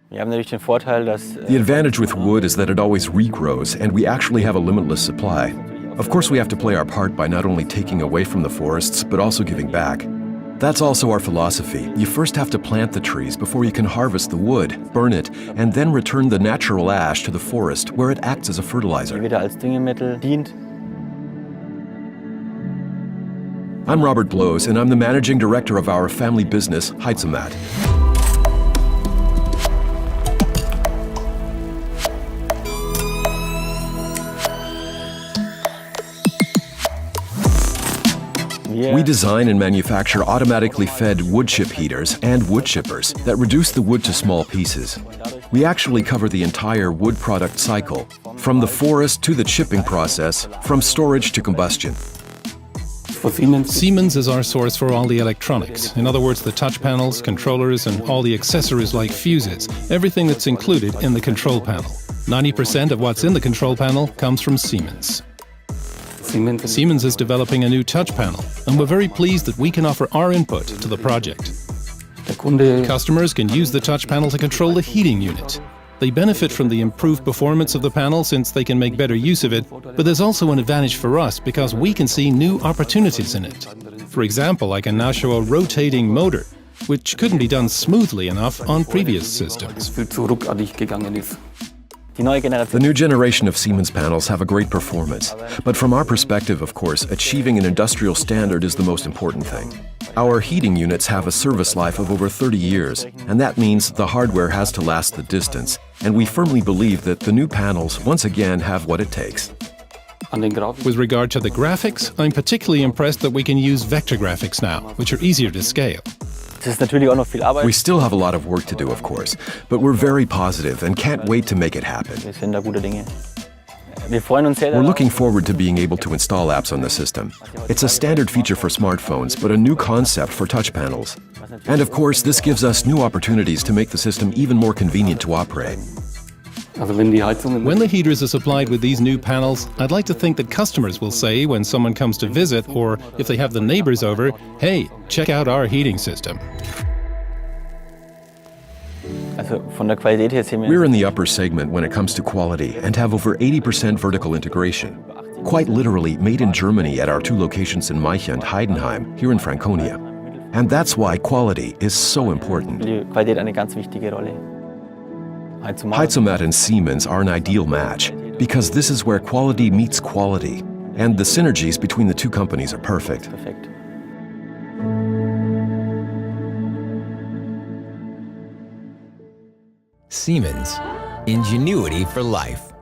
The advantage with wood is that it always regrows, and we actually have a limitless supply. Of course, we have to play our part by not only taking away from the forests, but also giving back. That's also our philosophy. You first have to plant the trees before you can harvest the wood, burn it, and then return the natural ash to the forest, where it acts as a fertilizer. I'm Robert Blows, and I'm the managing director of our family business, Heizomat. We design and manufacture automatically fed wood chip heaters and wood chippers that reduce the wood to small pieces. We actually cover the entire wood product cycle, from the forest to the chipping process, from storage to combustion. Siemens is our source for all the electronics. In other words, the touch panels, controllers, and all the accessories like fuses, everything that's included in the control panel. 90% of what's in the control panel comes from Siemens. Siemens is developing a new touch panel, and we're very pleased that we can offer our input to the project. Customers can use the touch panel to control the heating unit. They benefit from the improved performance of the panel since they can make better use of it, but there's also an advantage for us because we can see new opportunities in it. For example, I can now show a rotating motor, which couldn't be done smoothly enough on previous systems. The new generation of Siemens panels have a great performance, but from our perspective, of course, achieving an industrial standard is the most important thing. Our heating units have a service life of over 30 years, and that means the hardware has to last the distance, and we firmly believe that the new panels once again have what it takes. With regard to the graphics, I'm particularly impressed that we can use vector graphics now, which are easier to scale. We still have a lot of work to do, of course, but we're very positive and can't wait to make it happen. We're looking forward to being able to install apps on the system. It's a standard feature for smartphones, but a new concept for touch panels. And of course, this gives us new opportunities to make the system even more convenient to operate. When the heaters are supplied with these new panels, I'd like to think that customers will say when someone comes to visit, or if they have the neighbors over, "Hey, check out our heating system." We're in the upper segment when it comes to quality and have over 80% vertical integration. Quite literally made in Germany at our two locations in Meiche and Heidenheim, here in Franconia. And that's why quality is so important. Heizomat and Siemens are an ideal match because this is where quality meets quality, and the synergies between the two companies are perfect. Siemens, ingenuity for life.